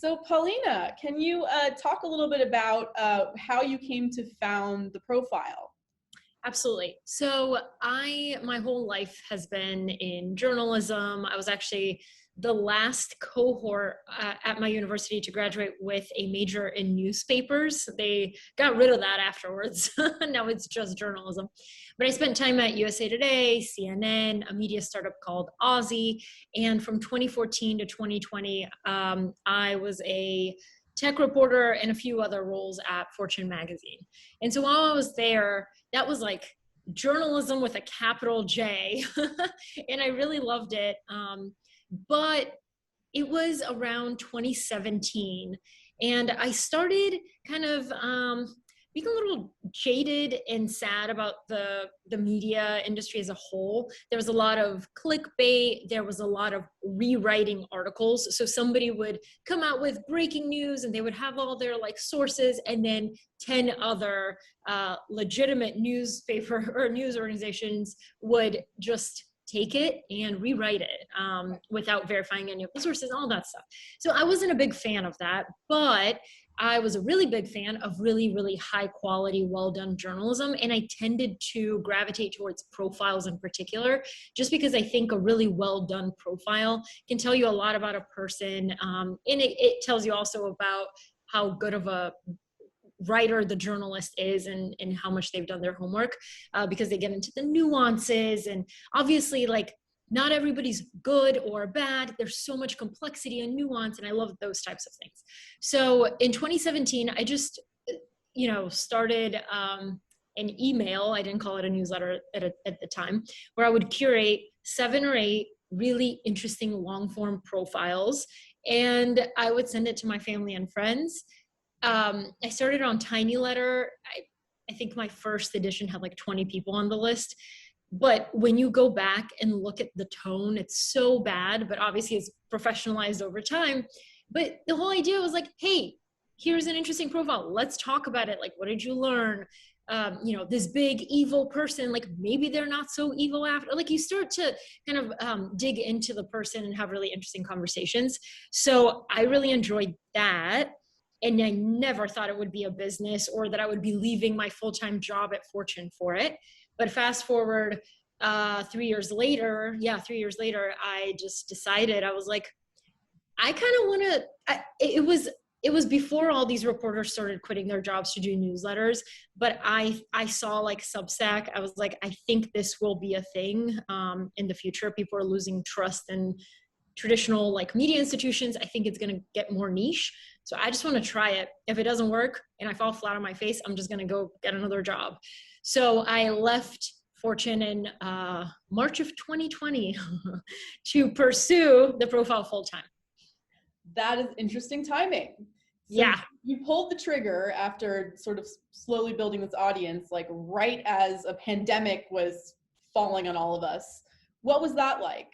So Paulina, can you talk a little bit about how you came to found the profile? Absolutely. So my whole life has been in journalism. I was actually the last cohort at my university to graduate with a major in newspapers. They got rid of that afterwards. Now it's just journalism. But I spent time at USA Today, CNN, a media startup called Aussie. And from 2014 to 2020, I was a tech reporter and a few other roles at Fortune magazine. And so while I was there, that was like journalism with a capital J. And I really loved it. But it was around 2017. And I started kind of being a little jaded and sad about the media industry as a whole. There was a lot of clickbait. There was a lot of rewriting articles. So somebody would come out with breaking news and they would have all their like sources, and then 10 other legitimate newspaper or news organizations would just take it and rewrite it without verifying any of the sources, all that stuff. So I wasn't a big fan of that, but I was a really big fan of really, really high quality, well done journalism. And I tended to gravitate towards profiles in particular, just because I think a really well done profile can tell you a lot about a person. And it tells you also about how good of a writer the journalist is, and how much they've done their homework, because they get into the nuances. And obviously, like, not everybody's good or bad. There's so much complexity and nuance, and I love those types of things. So in 2017, I just, started an email. I didn't call it a newsletter at the time, where I would curate 7 or 8 really interesting long form profiles, and I would send it to my family and friends. I started on Tiny Letter. I think my first edition had like 20 people on the list. But when you go back and look at the tone, it's so bad, but obviously it's professionalized over time. But the whole idea was like, hey, here's an interesting profile. Let's talk about it. Like, what did you learn? This big evil person, like maybe they're not so evil after. Like, you start to kind of dig into the person and have really interesting conversations. So I really enjoyed that. And I never thought it would be a business, or that I would be leaving my full-time job at Fortune for it. But fast forward 3 years later, I just decided, I was like, I kind of want to, it was before all these reporters started quitting their jobs to do newsletters, but I saw like Substack. I was like, I think this will be a thing in the future. People are losing trust in traditional like media institutions. I think it's going to get more niche. So I just want to try it. If it doesn't work and I fall flat on my face, I'm just going to go get another job. So I left Fortune in March of 2020 to pursue the profile full time. That is interesting timing. So yeah. You pulled the trigger after sort of slowly building this audience, like right as a pandemic was falling on all of us. What was that like?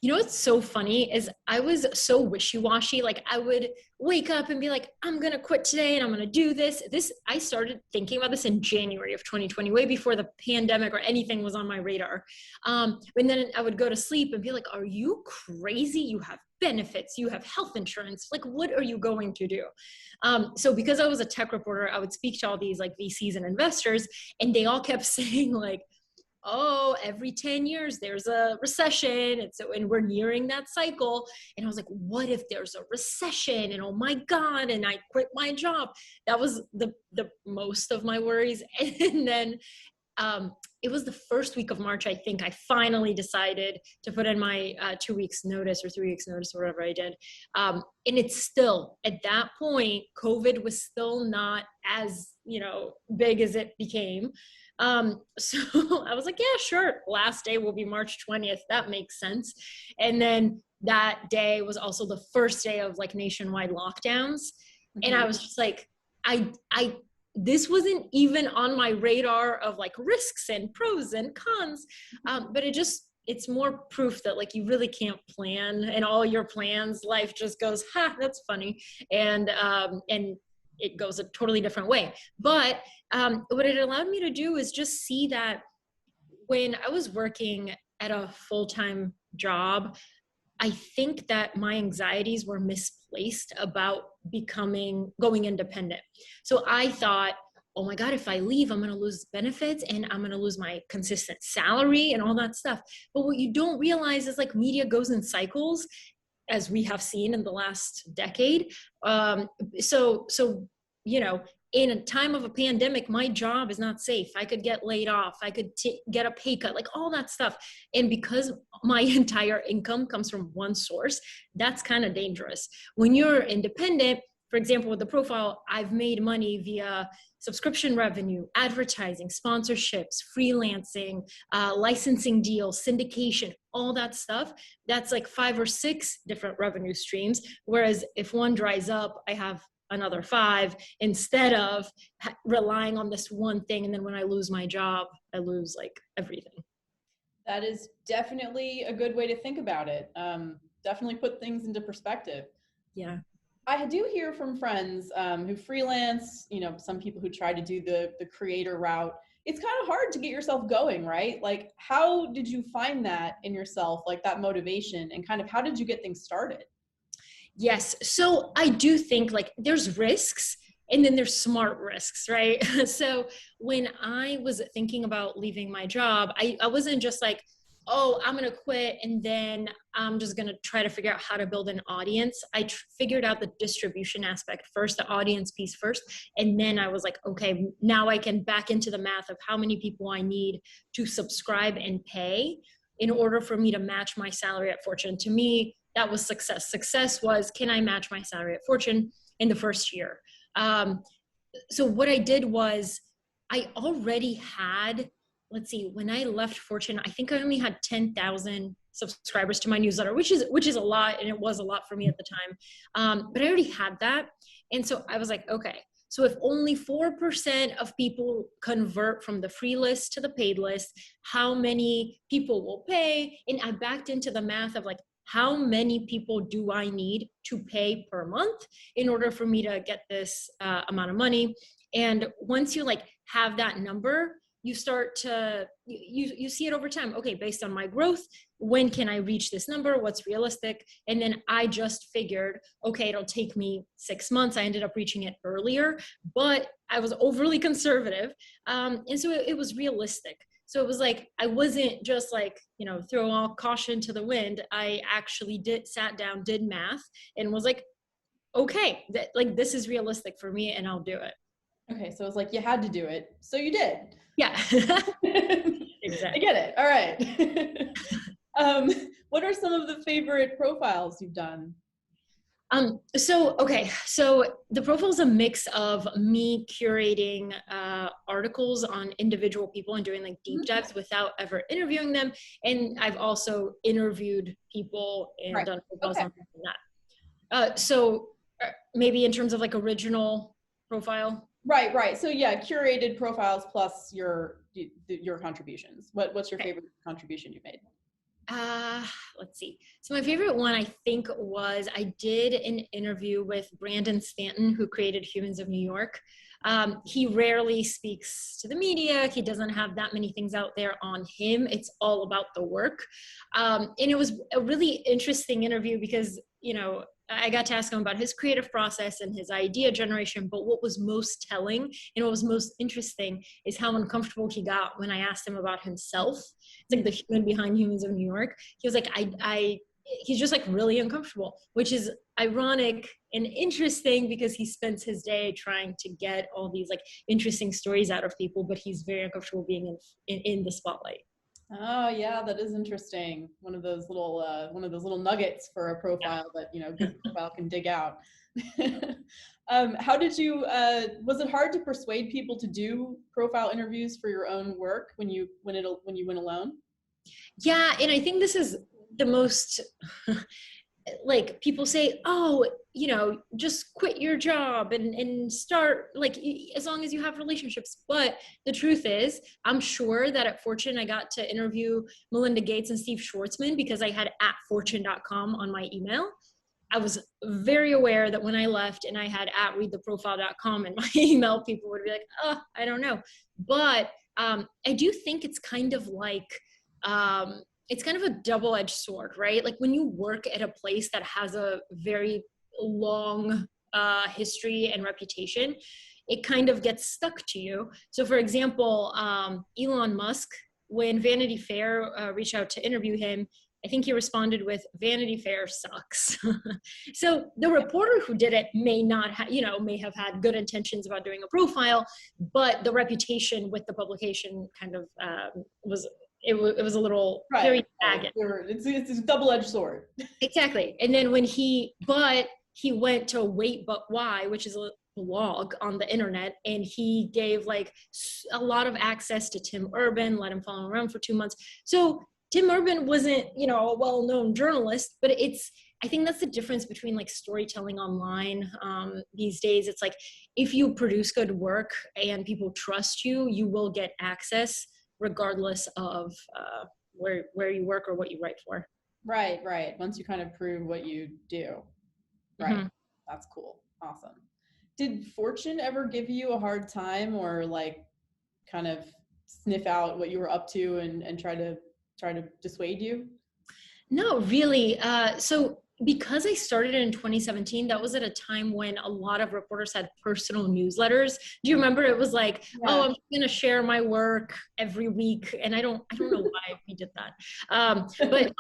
You know what's so funny is I was so wishy-washy. Like, I would wake up and be like, I'm going to quit today and I'm going to do this. I started thinking about this in January of 2020, way before the pandemic or anything was on my radar. And then I would go to sleep and be like, are you crazy? You have benefits, you have health insurance. Like, what are you going to do? So because I was a tech reporter, I would speak to all these like VCs and investors, and they all kept saying like, oh, every 10 years there's a recession, and we're nearing that cycle. And I was like, what if there's a recession? And oh my God, and I quit my job. That was the most of my worries. And then it was the first week of March, I think, I finally decided to put in my 2 weeks notice or 3 weeks notice or whatever I did. And it's still, at that point, COVID was still not as, big as it became. So I was like, yeah, sure. Last day will be March 20th. That makes sense. And then that day was also the first day of like nationwide lockdowns. Mm-hmm. And I was just like, this wasn't even on my radar of like risks and pros and cons. But it's more proof that like you really can't plan, and all your plans, life just goes, that's funny. And it goes a totally different way. But what it allowed me to do is just see that when I was working at a full-time job, I think that my anxieties were misplaced about going independent. So I thought, oh my God, if I leave, I'm going to lose benefits and I'm going to lose my consistent salary and all that stuff. But what you don't realize is like media goes in cycles, as we have seen in the last decade. So, you know, in a time of a pandemic, my job is not safe. I could get laid off. I could get a pay cut, like all that stuff. And because my entire income comes from one source, that's kind of dangerous. When you're independent, for example, with the profile, I've made money via subscription revenue, advertising, sponsorships, freelancing, licensing deals, syndication, all that stuff. That's like 5 or 6 different revenue streams. Whereas if one dries up, I have another 5 instead of relying on this one thing. And then when I lose my job, I lose like everything. That is definitely a good way to think about it. Definitely put things into perspective. Yeah. I do hear from friends who freelance, you know, some people who try to do the creator route. It's kind of hard to get yourself going, right? Like, how did you find that in yourself, like that motivation, and kind of how did you get things started? Yes. So I do think like there's risks and then there's smart risks, right? So when I was thinking about leaving my job, I wasn't just like, oh, I'm going to quit and then I'm just going to try to figure out how to build an audience. I figured out the distribution aspect first, the audience piece first. And then I was like, okay, now I can back into the math of how many people I need to subscribe and pay in order for me to match my salary at Fortune. To me, that was success. Success was, can I match my salary at Fortune in the first year? So what I did was I already had, let's see, when I left Fortune, I think I only had 10,000 subscribers to my newsletter, which is a lot. And it was a lot for me at the time. But I already had that. And so I was like, okay, so if only 4% of people convert from the free list to the paid list, how many people will pay? And I backed into the math of like, how many people do I need to pay per month in order for me to get this amount of money? And once you like have that number, you start to, you see it over time. Okay, based on my growth, when can I reach this number? What's realistic? And then I just figured, okay, it'll take me 6 months. I ended up reaching it earlier, but I was overly conservative. And so it was realistic. So it was like, I wasn't just like, you know, throw all caution to the wind. I actually sat down, did math and was like, okay, like this is realistic for me and I'll do it. Okay. So it's like, you had to do it. So you did. Yeah. Exactly. I get it. All right. What are some of the favorite profiles you've done? So the profile is a mix of me curating articles on individual people and doing like deep dives without ever interviewing them. And I've also interviewed people and done profiles on that. So maybe in terms of like original profile. Right. So yeah, curated profiles plus your contributions. What's your favorite contribution you made? Let's see. So my favorite one, I think, was I did an interview with Brandon Stanton, who created Humans of New York. He rarely speaks to the media. He doesn't have that many things out there on him. It's all about the work. And it was a really interesting interview because, you know, I got to ask him about his creative process and his idea generation, but what was most telling and what was most interesting is how uncomfortable he got when I asked him about himself. It's like the human behind Humans of New York. He was like, he's just like really uncomfortable, which is ironic and interesting because he spends his day trying to get all these like interesting stories out of people, but he's very uncomfortable being in the spotlight. Oh yeah, that is interesting. One of those little nuggets for a profile that, you know, good profile can dig out. How did you? Was it hard to persuade people to do profile interviews for your own work when you went alone? Yeah, and I think this is the most. Like people say, oh, you know, just quit your job and start like as long as you have relationships. But the truth is, I'm sure that at Fortune, I got to interview Melinda Gates and Steve Schwartzman because I had @fortune.com on my email. I was very aware that when I left and I had @readtheprofile.com in my email, people would be like, oh, I don't know. But I do think it's kind of like, it's kind of a double-edged sword, right? Like when you work at a place that has a very long history and reputation, it kind of gets stuck to you. So for example, Elon Musk, when Vanity Fair reached out to interview him, I think he responded with Vanity Fair sucks. So the reporter who did it may not may have had good intentions about doing a profile, but the reputation with the publication kind of it was a little Right. carried baggage. It's a double-edged sword. Exactly. And then he went to Wait But Why, which is a blog on the internet, and he gave like a lot of access to Tim Urban, let him follow him around for 2 months. So Tim Urban wasn't, a well-known journalist, but I think that's the difference between like storytelling online these days. It's like, if you produce good work and people trust you, you will get access regardless of where you work or what you write for. Right. Once you kind of prove what you do. Right. Mm-hmm. That's cool. Awesome. Did Fortune ever give you a hard time, or like kind of sniff out what you were up to and try to dissuade you? No, really. So because I started in 2017, that was at a time when a lot of reporters had personal newsletters. Do you remember? It was like, oh, I'm going to share my work every week, and I don't know why we did that. But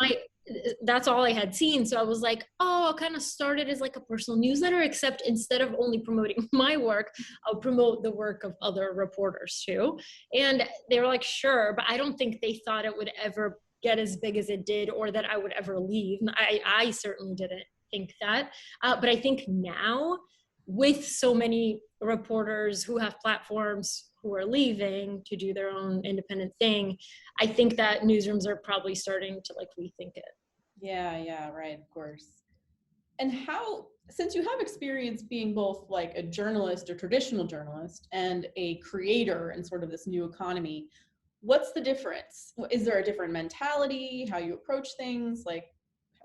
that's all I had seen. So I was like, oh, I'll kind of start it as like a personal newsletter, except instead of only promoting my work, I'll promote the work of other reporters too. And they were like, sure, but I don't think they thought it would ever get as big as it did, or that I would ever leave. I certainly didn't think that. But I think now, with so many reporters who have platforms who are leaving to do their own independent thing, I think that newsrooms are probably starting to like rethink it. Yeah, right, of course. And since you have experience being both like a journalist or traditional journalist and a creator in sort of this new economy, what's the difference? Is there a different mentality, how you approach things? Like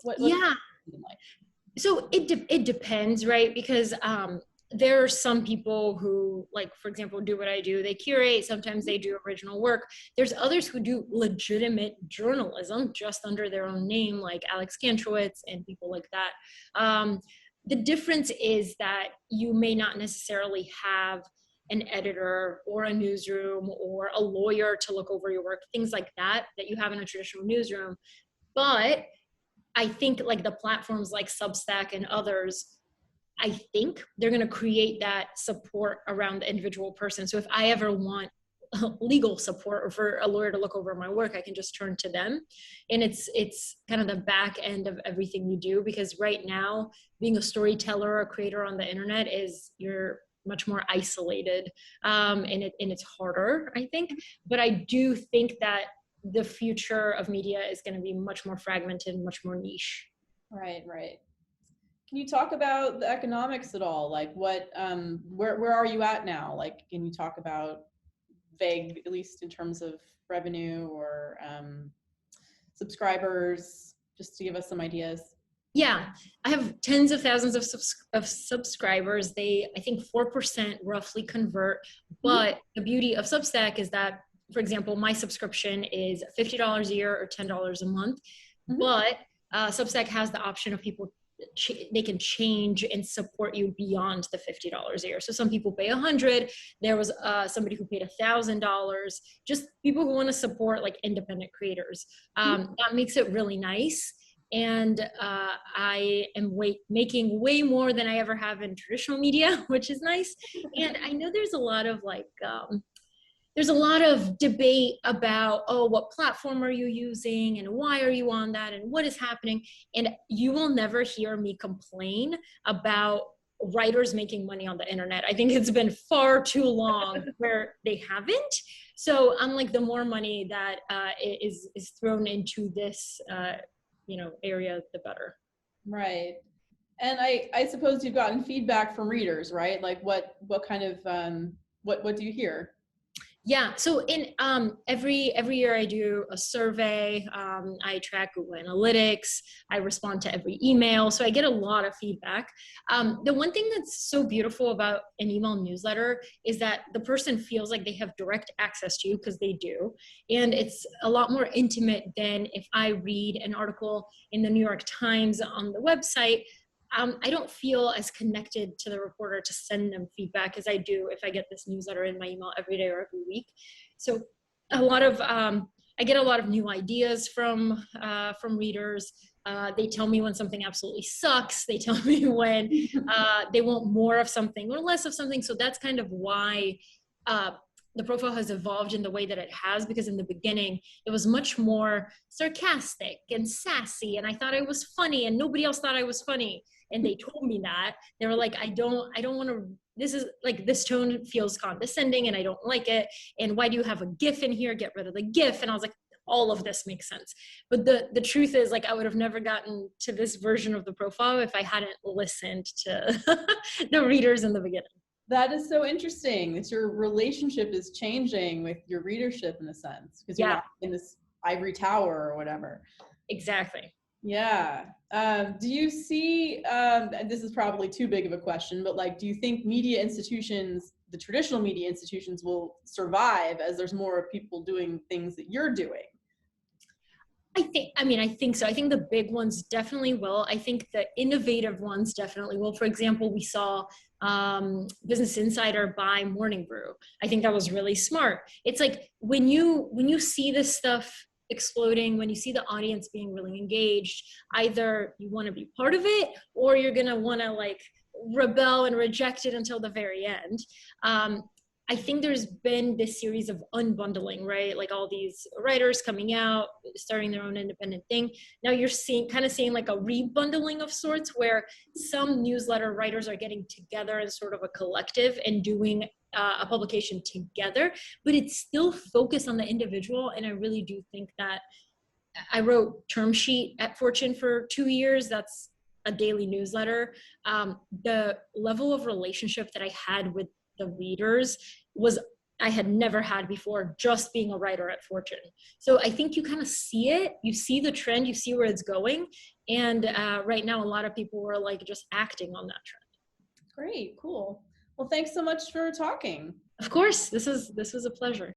what's Yeah. like? So it depends, right? Because there are some people who, like, for example, do what I do. They curate. Sometimes they do original work. There's others who do legitimate journalism just under their own name, like Alex Kantrowitz and people like that. The difference is that you may not necessarily have an editor or a newsroom or a lawyer to look over your work, things like that you have in a traditional newsroom. But I think like the platforms like Substack and others, I think they're going to create that support around the individual person. So if I ever want legal support or for a lawyer to look over my work, I can just turn to them. And it's kind of the back end of everything you do, because right now being a storyteller or a creator on the internet you're much more isolated, and it's harder, I think. But I do think that the future of media is going to be much more fragmented, much more niche. Right. Can you talk about the economics at all? Like what, where are you at now? Like, can you talk about vague, at least in terms of revenue or subscribers, just to give us some ideas? Yeah, I have tens of thousands of subscribers. I think 4% roughly convert. But the beauty of Substack is that, for example, my subscription is $50 a year or $10 a month. But Substack has the option of people, they can change and support you beyond the $50 a year. So some people pay $100. There was somebody who paid $1,000. Just people who want to support like independent creators. That makes it really nice. And I am making way more than I ever have in traditional media, which is nice. And I know there's a lot of debate about, oh, what platform are you using and why are you on that and what is happening? And you will never hear me complain about writers making money on the internet. I think it's been far too long where they haven't. So I'm like, the more money that is thrown into this area, the better. Right. And I suppose you've gotten feedback from readers, right? Like what kind of what do you hear? Yeah. So in every year I do a survey. I track Google Analytics. I respond to every email, so I get a lot of feedback. The one thing that's so beautiful about an email newsletter is that the person feels like they have direct access to you, because they do, and it's a lot more intimate than if I read an article in the New York Times on the website. I don't feel as connected to the reporter to send them feedback as I do if I get this newsletter in my email every day or every week. So a lot of I get a lot of new ideas from readers. They tell me when something absolutely sucks. They tell me when they want more of something or less of something. So that's kind of why uh, the profile has evolved in the way that it has, because in the beginning it was much more sarcastic and sassy, and I thought I was funny and nobody else thought I was funny, and they told me that. They were like, I don't want to, this is like, this tone feels condescending and I don't like it, and why do you have a gif in here? Get rid of the gif. And I was like, all of this makes sense. But the truth is, like, I would have never gotten to this version of the profile if I hadn't listened to the readers in the beginning. That is so interesting that your relationship is changing with your readership in a sense, because you're Yeah, not in this ivory tower or whatever. exactly. Yeah. Do you see, and this is probably too big of a question, but like, do you think media institutions, the traditional media institutions, will survive as there's more people doing things that you're doing? I think so. I think the big ones definitely will. I think the innovative ones definitely will. For example, we saw Business Insider buy Morning Brew. I think that was really smart. It's like when you see this stuff exploding, when you see the audience being really engaged, either you want to be part of it or you're gonna want to like rebel and reject it until the very end. Um, I think there's been this series of unbundling, right? Like all these writers coming out, starting their own independent thing. Now you're seeing like a rebundling of sorts, where some newsletter writers are getting together in sort of a collective and doing a publication together, but it's still focused on the individual. And I really do think that I wrote Term Sheet at Fortune for 2 years. That's a daily newsletter. The level of relationship that I had with the readers was I had never had before, just being a writer at Fortune. So I think you kind of see it, you see the trend, you see where it's going. And right now, a lot of people were like just acting on that trend. Great, cool. Well, thanks so much for talking. Of course, this was a pleasure.